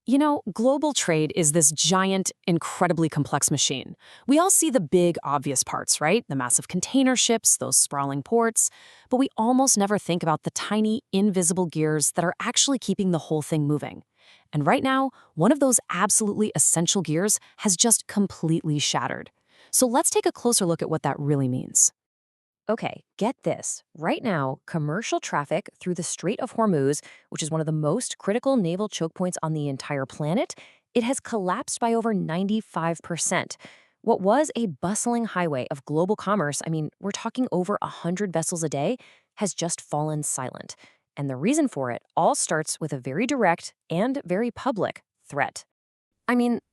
Global trade is this giant, incredibly complex machine. We all see the big, obvious parts, right? The massive container ships, those sprawling ports, but we almost never think about the tiny, invisible gears that are actually keeping the whole thing moving. And right now, one of those absolutely essential gears has just completely shattered. So let's take a closer look at what that really means. Okay, get this. Right now, commercial traffic through the Strait of Hormuz, which is one of the most critical naval choke points on the entire planet, it has collapsed by over 95%. What was a bustling highway of global commerce, we're talking over 100 vessels a day, has just fallen silent. And the reason for it all starts with a very direct and very public threat.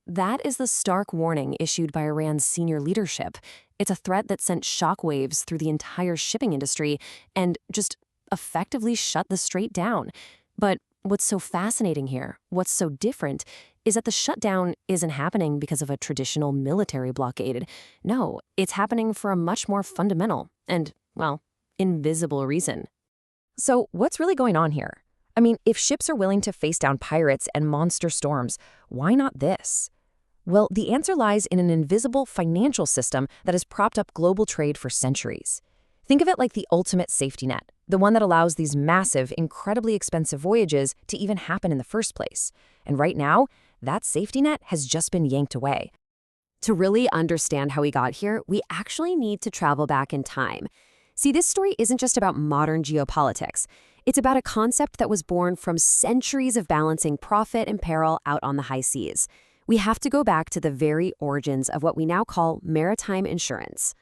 That is the stark warning issued by Iran's senior leadership. It's a threat that sent shockwaves through the entire shipping industry and just effectively shut the strait down. But what's so fascinating here, what's so different, is that the shutdown isn't happening because of a traditional military blockade. No, it's happening for a much more fundamental and, well, invisible reason. So, what's really going on here? If ships are willing to face down pirates and monster storms, why not this? Well, the answer lies in an invisible financial system that has propped up global trade for centuries. Think of it like the ultimate safety net, the one that allows these massive, incredibly expensive voyages to even happen in the first place. And right now, that safety net has just been yanked away. To really understand how we got here, we actually need to travel back in time. See, this story isn't just about modern geopolitics. It's about a concept that was born from centuries of balancing profit and peril out on the high seas. We have to go back to the very origins of what we now call maritime insurance.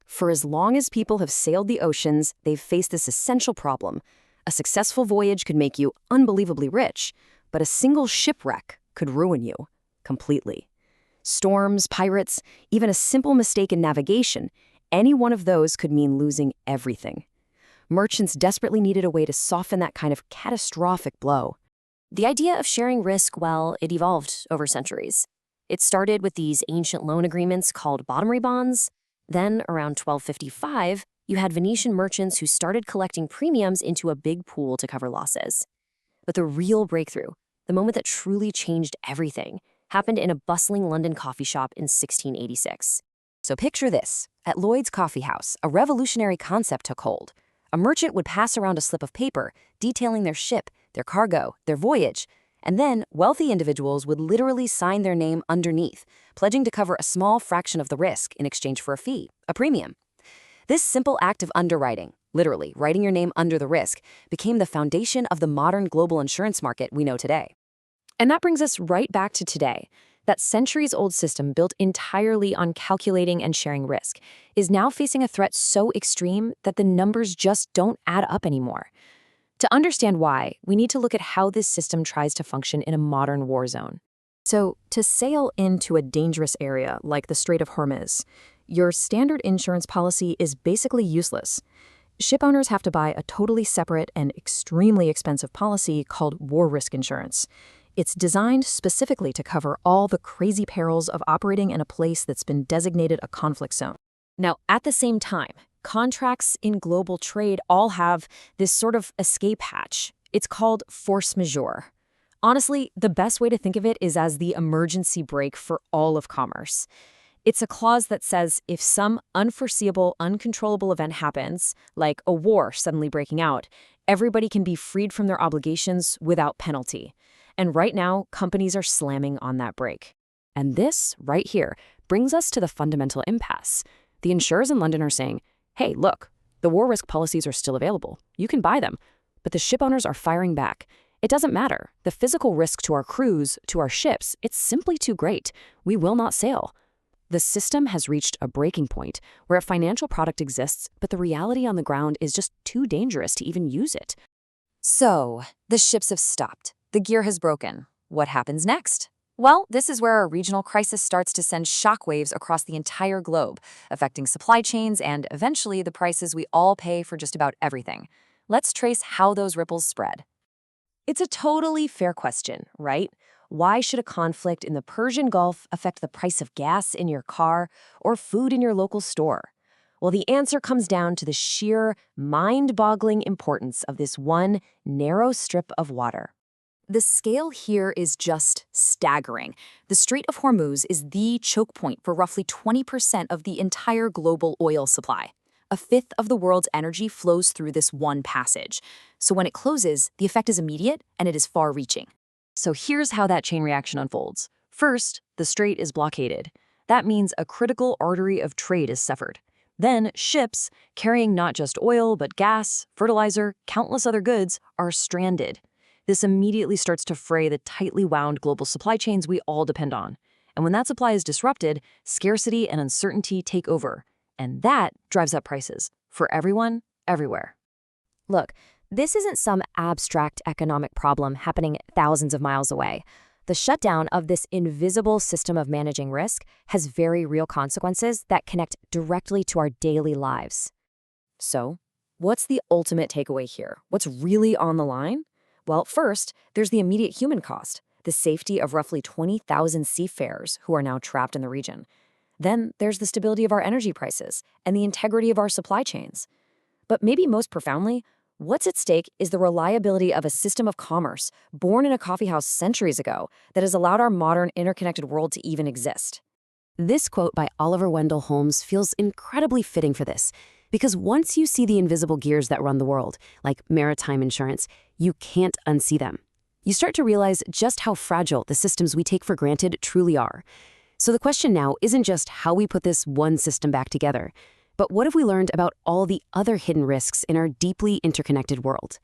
For as long as people have sailed the oceans, they've faced this essential problem. A successful voyage could make you unbelievably rich, but a single shipwreck could ruin you completely. Storms, pirates, even a simple mistake in navigation, any one of those could mean losing everything. Merchants desperately needed a way to soften that kind of catastrophic blow. The idea of sharing risk, well, it evolved over centuries. It started with these ancient loan agreements called bottomry bonds. Then, around 1255, you had Venetian merchants who started collecting premiums into a big pool to cover losses. But the real breakthrough, the moment that truly changed everything, happened in a bustling London coffee shop in 1686. So picture this. At Lloyd's Coffee House, a revolutionary concept took hold. A merchant would pass around a slip of paper detailing their ship, their cargo, their voyage, and then wealthy individuals would literally sign their name underneath, pledging to cover a small fraction of the risk in exchange for a fee, a premium. This simple act of underwriting, literally writing your name under the risk, became the foundation of the modern global insurance market we know today. And that brings us right back to today. That centuries-old system built entirely on calculating and sharing risk is now facing a threat so extreme that the numbers just don't add up anymore. To understand why, we need to look at how this system tries to function in a modern war zone. So, to sail into a dangerous area like the Strait of Hormuz, your standard insurance policy is basically useless. Ship owners have to buy a totally separate and extremely expensive policy called war risk insurance. It's designed specifically to cover all the crazy perils of operating in a place that's been designated a conflict zone. Now, at the same time, contracts in global trade all have this sort of escape hatch. It's called force majeure. Honestly, the best way to think of it is as the emergency brake for all of commerce. It's a clause that says if some unforeseeable, uncontrollable event happens, like a war suddenly breaking out, everybody can be freed from their obligations without penalty. And right now, companies are slamming on that brake. And this, right here, brings us to the fundamental impasse. The insurers in London are saying, hey, look, the war risk policies are still available. You can buy them. But the ship owners are firing back. It doesn't matter. The physical risk to our crews, to our ships, it's simply too great. We will not sail. The system has reached a breaking point where a financial product exists, but the reality on the ground is just too dangerous to even use it. So, the ships have stopped. The gear has broken. What happens next? Well, this is where a regional crisis starts to send shockwaves across the entire globe, affecting supply chains and, eventually, the prices we all pay for just about everything. Let's trace how those ripples spread. It's a totally fair question, right? Why should a conflict in the Persian Gulf affect the price of gas in your car or food in your local store? Well, the answer comes down to the sheer, mind-boggling importance of this one narrow strip of water. The scale here is just staggering. The Strait of Hormuz is the choke point for roughly 20% of the entire global oil supply. A fifth of the world's energy flows through this one passage. So when it closes, the effect is immediate and it is far-reaching. So here's how that chain reaction unfolds. First, the strait is blockaded. That means a critical artery of trade is severed. Then, ships, carrying not just oil but gas, fertilizer, countless other goods, are stranded. This immediately starts to fray the tightly wound global supply chains we all depend on. And when that supply is disrupted, scarcity and uncertainty take over. And that drives up prices for everyone, everywhere. Look, this isn't some abstract economic problem happening thousands of miles away. The shutdown of this invisible system of managing risk has very real consequences that connect directly to our daily lives. So, what's the ultimate takeaway here? What's really on the line? Well, first, there's the immediate human cost, the safety of roughly 20,000 seafarers who are now trapped in the region. Then there's the stability of our energy prices and the integrity of our supply chains. But maybe most profoundly, what's at stake is the reliability of a system of commerce born in a coffeehouse centuries ago that has allowed our modern interconnected world to even exist. This quote by Oliver Wendell Holmes feels incredibly fitting for this, because once you see the invisible gears that run the world, like maritime insurance, you can't unsee them. You start to realize just how fragile the systems we take for granted truly are. So the question now isn't just how we put this one system back together, but what have we learned about all the other hidden risks in our deeply interconnected world?